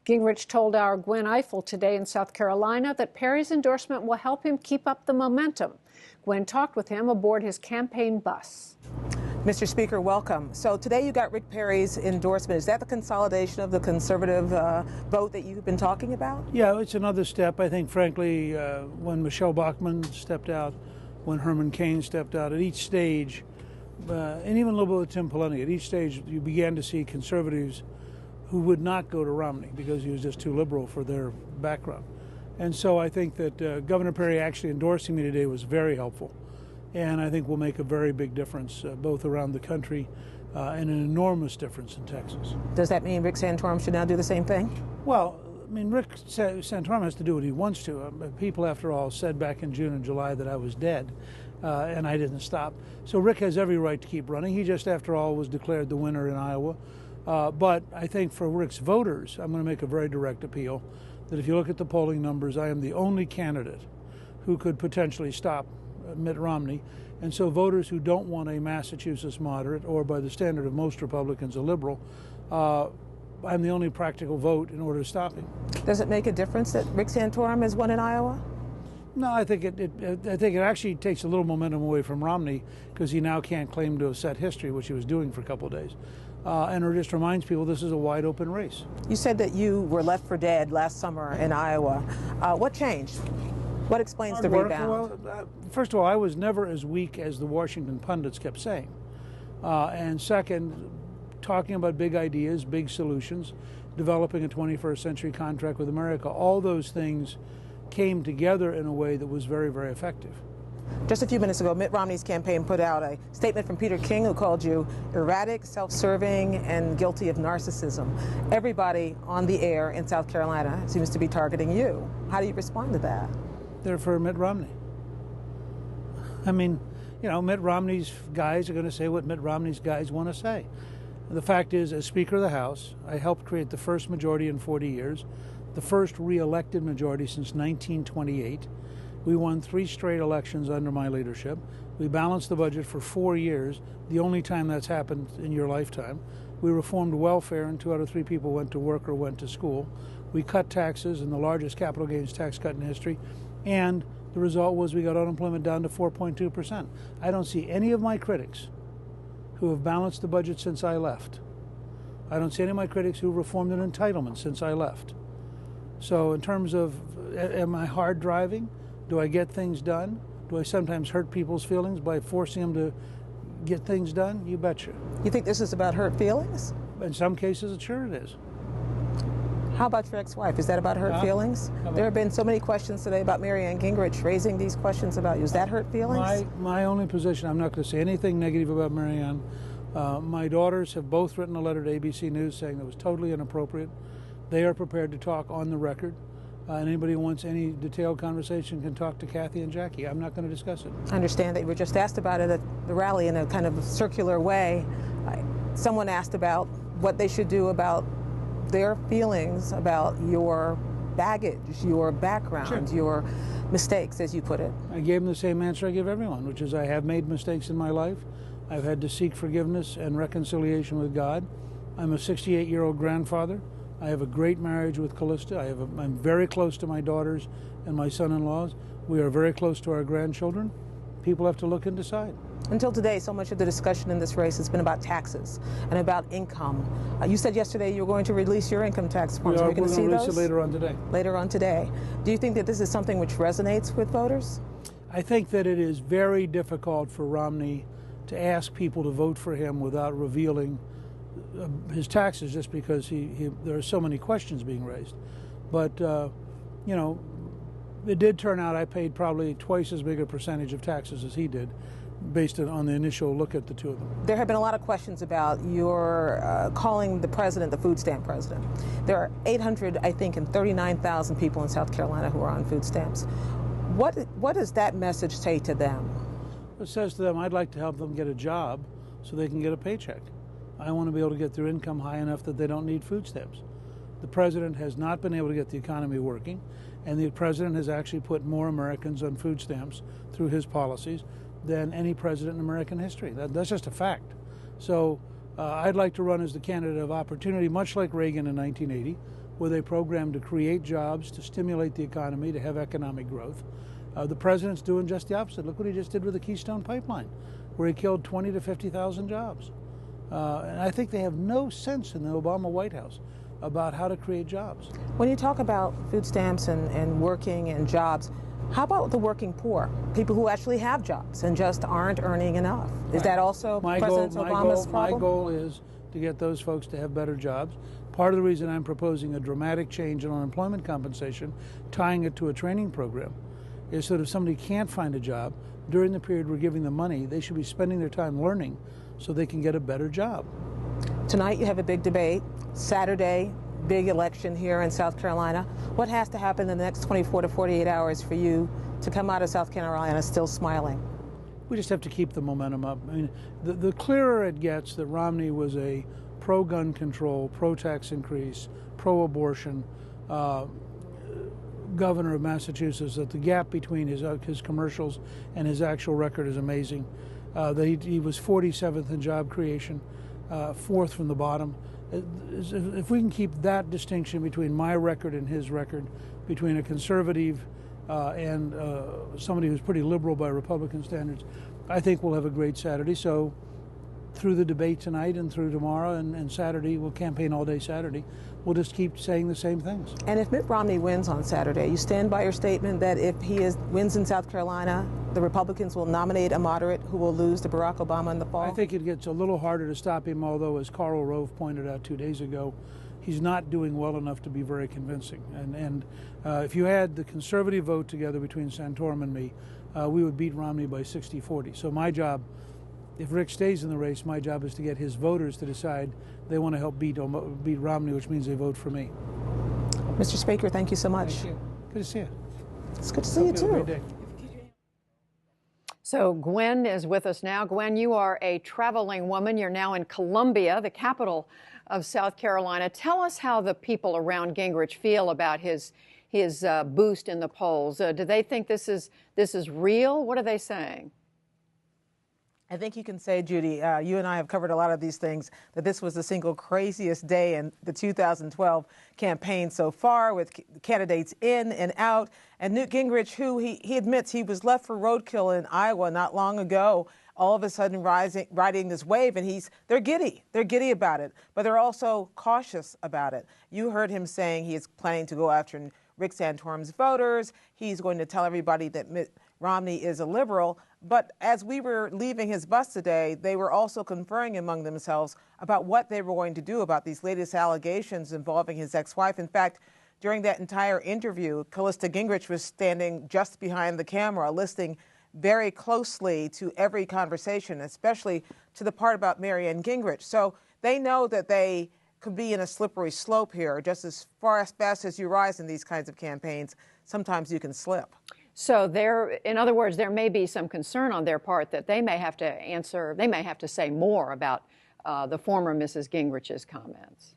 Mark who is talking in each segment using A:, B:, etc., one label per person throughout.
A: Gingrich told our Gwen Eiffel today in South Carolina that Perry's endorsement will help him keep up the momentum. Gwen talked with him aboard his campaign bus.
B: Mr. Speaker, welcome. So today you got Rick Perry's endorsement. Is that the consolidation of the conservative vote that you've been talking about?
C: Yeah, it's another step. I think, frankly, when Michelle Bachmann stepped out, when Herman Cain stepped out, at each stage, and even a little bit with Tim Pawlenty, at each stage you began to see conservatives who would not go to Romney because he was just too liberal for their background. And so I think that Governor Perry actually endorsing me today was very helpful. And I think will make a very big difference both around the country and an enormous difference in Texas.
B: Does that mean Rick Santorum should now do the same thing?
C: Well, I mean, Rick Santorum has to do what he wants to. People, after all, said back in June and July that I was dead, and I didn't stop. So Rick has every right to keep running. He just, after all, was declared the winner in Iowa. But I think for Rick's voters, I'm going to make a very direct appeal that if you look at the polling numbers, I am the only candidate who could potentially stop Mitt Romney. And so voters who don't want a Massachusetts moderate, or by the standard of most Republicans, a liberal, I'm the only practical vote in order to stop him.
B: Does it make a difference that Rick Santorum has won in Iowa?
C: No, I think it actually takes a little momentum away from Romney because he now can't claim to have set history, which he was doing for a couple of days. And it just reminds people this is a wide open race.
B: You said that you were left for dead last summer in Iowa. What changed? What explains the rebound?
C: Well, first of all, I was never as weak as the Washington pundits kept saying. And second, talking about big ideas, big solutions, developing a 21st century contract with America, all those things came together in a way that was very, very effective.
B: Just a few minutes ago, Mitt Romney's campaign put out a statement from Peter King, who called you erratic, self-serving, and guilty of narcissism. Everybody on the air in South Carolina seems to be targeting you. How do you respond to that?
C: They're for Mitt Romney. I mean, you know, Mitt Romney's guys are going to say what Mitt Romney's guys want to say. The fact is, as Speaker of the House, I helped create the first majority in 40 years, the first re-elected majority since 1928. We won 3 straight elections under my leadership. We balanced the budget for 4 years, the only time that's happened in your lifetime. We reformed welfare, and 2 out of 3 people went to work or went to school. We cut taxes, in the largest capital gains tax cut in history, and the result was we got unemployment down to 4.2%. I don't see any of my critics who have balanced the budget since I left. I don't see any of my critics who reformed an entitlement since I left. So in terms of, am I hard driving? Do I get things done? Do I sometimes hurt people's feelings by forcing them to get things done? You betcha.
B: You think this is about hurt feelings?
C: In some cases, it sure it is.
B: How about your ex-wife? Is that about hurt feelings? There have been so many questions today about Marianne Gingrich raising these questions about you. Is that hurt feelings?
C: My only position, I'm not going to say anything negative about Marianne. My daughters have both written a letter to ABC News saying it was totally inappropriate. They are prepared to talk on the record. And anybody who wants any detailed conversation can talk to Kathy and Jackie. I'm not going to discuss it.
B: I understand that you were just asked about it at the rally in a kind of circular way. Someone asked about what they should do about their feelings about your baggage, your background, your mistakes, as you put it.
C: I gave them the same answer I give everyone, which is I have made mistakes in my life. I've had to seek forgiveness and reconciliation with God. I'm a 68-year-old grandfather. I have a great marriage with Callista. I'm very close to my daughters and my son-in-laws. We are very close to our grandchildren. People have to look and decide.
B: Until today, so much of the discussion in this race has been about taxes and about income. You said yesterday you were going to release your income tax forms.
C: We're
B: going to
C: release it later on today.
B: Later on today. Do you think that this is something which resonates with voters?
C: I think that it is very difficult for Romney to ask people to vote for him without revealing his taxes, just because there are so many questions being raised. But, you know, it did turn out I paid probably twice as big a percentage of taxes as he did, based on the initial look at the two of them.
B: There have been a lot of questions about your calling the president the food stamp president. There are 800, I think, and 39,000 people in South Carolina who are on food stamps. What does that message say to them?
C: It says to them, I'd like to help them get a job so they can get a paycheck. I want to be able to get their income high enough that they don't need food stamps. The president has not been able to get the economy working, and the president has actually put more Americans on food stamps through his policies than any president in American history. That's just a fact. So I'd like to run as the candidate of opportunity, much like Reagan in 1980, with a program to create jobs, to stimulate the economy, to have economic growth. The president's doing just the opposite. Look what he just did with the Keystone Pipeline, where he killed 20 to 50,000 jobs. And I think they have no sense in the Obama White House about how to create jobs.
B: When you talk about food stamps and working and jobs, how about the working poor, people who actually have jobs and just aren't earning enough? Is that also President Obama's problem?
C: My goal is to get those folks to have better jobs. Part of the reason I'm proposing a dramatic change in unemployment compensation, tying it to a training program, is so that if somebody can't find a job, during the period we're giving them money, they should be spending their time learning so they can get a better job.
B: Tonight you have a big debate. Saturday, big election here in South Carolina. What has to happen in the next 24 to 48 hours for you to come out of South Carolina still smiling?
C: We just have to keep the momentum up. I mean, the clearer it gets that Romney was a pro-gun control, pro-tax increase, pro-abortion governor of Massachusetts, that the gap between his commercials and his actual record is amazing. That he was 47th in job creation, 4th from the bottom. If we can keep that distinction between my record and his record, between a conservative and somebody who's pretty liberal by Republican standards, I think we'll have a great Saturday. So through the debate tonight and through tomorrow and Saturday, we'll campaign all day Saturday, we'll just keep saying the same things.
B: And if Mitt Romney wins on Saturday, you stand by your statement that if he wins in South Carolina, the Republicans will nominate a moderate who will lose to Barack Obama in the fall?
C: I think it gets a little harder to stop him, although, as Karl Rove pointed out 2 days ago, he's not doing well enough to be very convincing. And if you had the conservative vote together between Santorum and me, we would beat Romney by 60-40. So my job, if Rick stays in the race, my job is to get his voters to decide they want to help beat Romney, which means they vote for me.
B: Mr. Speaker, thank you so much.
C: Thank you. Good to see you.
B: It's good to see you, too.
C: Have a great day.
A: So Gwen is with us now. Gwen, you are a traveling woman. You're now in Columbia, the capital of South Carolina. Tell us how the people around Gingrich feel about his boost in the polls. Do they think this is real? What are they saying?
B: I think you can say, Judy, you and I have covered a lot of these things, that this was the single craziest day in the 2012 campaign so far, with candidates in and out. And Newt Gingrich, who he admits he was left for roadkill in Iowa not long ago, all of a sudden riding this wave, and they're giddy. They're giddy about it, but they're also cautious about it. You heard him saying he is planning to go after Rick Santorum's voters. He's going to tell everybody that Mitt Romney is a liberal. But as we were leaving his bus today, they were also conferring among themselves about what they were going to do about these latest allegations involving his ex-wife. In fact, during that entire interview, Callista Gingrich was standing just behind the camera, listening very closely to every conversation, especially to the part about Marianne Gingrich. So they know that they could be in a slippery slope here. Just as fast as you rise in these kinds of campaigns, sometimes you can slip.
A: So in other words, there may be some concern on their part that they may have to answer, they may have to say more about the former Mrs. Gingrich's comments.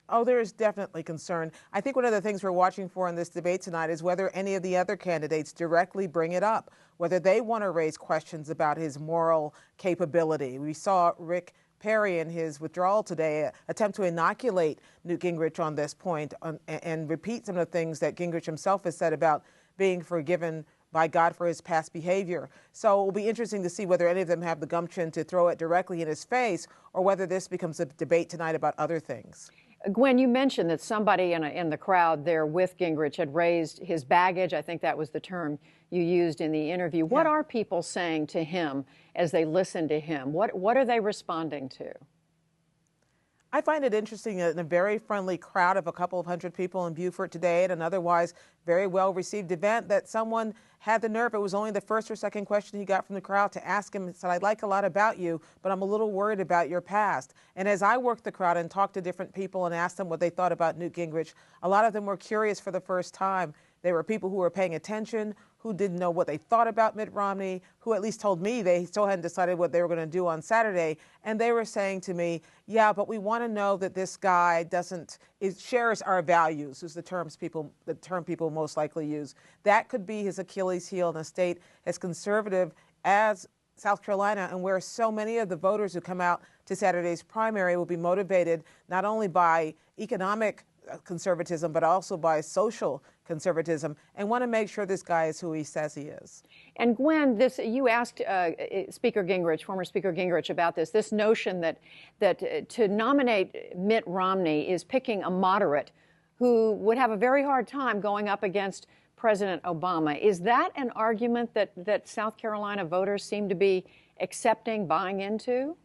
B: Oh, there is definitely concern. I think one of the things we're watching for in this debate tonight is whether any of the other candidates directly bring it up, whether they want to raise questions about his moral capability. We saw Rick Perry in his withdrawal today attempt to inoculate Newt Gingrich on this point and repeat some of the things that Gingrich himself has said about being forgiven by God for his past behavior. So it will be interesting to see whether any of them have the gumption to throw it directly in his face, or whether this becomes a debate tonight about other things.
A: Gwen, you mentioned that somebody in the crowd there with Gingrich had raised his baggage. I think that was the term you used in the interview. What are people saying to him as they listen to him? What are they responding to?
B: I find it interesting that in a very friendly crowd of a couple of hundred people in Beaufort today at an otherwise very well-received event, that someone had the nerve, it was only the first or second question he got from the crowd, to ask him, said, "I'd like a lot about you, but I'm a little worried about your past." And as I worked the crowd and talked to different people and asked them what they thought about Newt Gingrich, a lot of them were curious for the first time. There were people who were paying attention, who didn't know what they thought about Mitt Romney, who at least told me they still hadn't decided what they were going to do on Saturday. And they were saying to me, yeah, but we want to know that this guy shares our values, is the term people most likely use. That could be his Achilles heel in a state as conservative as South Carolina, and where so many of the voters who come out to Saturday's primary will be motivated not only by economic conservatism, but also by social conservatism, and want to make sure this guy is who he says he is.
A: And Gwen, you asked Speaker Gingrich, former Speaker Gingrich, about this notion that to nominate Mitt Romney is picking a moderate who would have a very hard time going up against President Obama. Is that an argument that South Carolina voters seem to be accepting, buying into?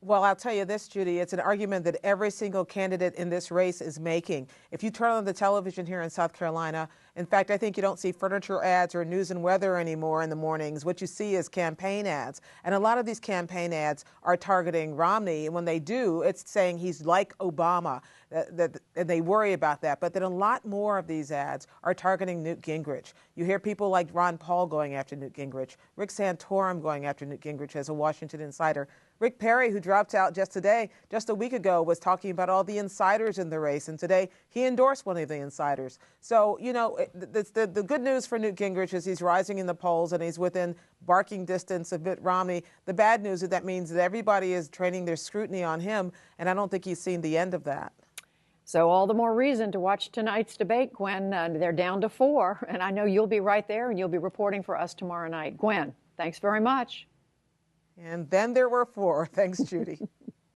B: Well, I'll tell you this, Judy, it's an argument that every single candidate in this race is making. If you turn on the television here in South Carolina, in fact, I think you don't see furniture ads or news and weather anymore in the mornings. What you see is campaign ads. And a lot of these campaign ads are targeting Romney. And when they do, it's saying he's like Obama. And they worry about that. But then a lot more of these ads are targeting Newt Gingrich. You hear people like Ron Paul going after Newt Gingrich, Rick Santorum going after Newt Gingrich as a Washington insider. Rick Perry, who dropped out just a week ago, was talking about all the insiders in the race, and today he endorsed one of the insiders. So, you know, the good news for Newt Gingrich is he's rising in the polls and he's within barking distance of Mitt Romney. The bad news is that means that everybody is training their scrutiny on him, and I don't think he's seen the end of that.
A: So all the more reason to watch tonight's debate, Gwen. They're down to 4, and I know you'll be right there, and you'll be reporting for us tomorrow night. Gwen, thanks very much.
B: And then there were 4. Thanks, Judy.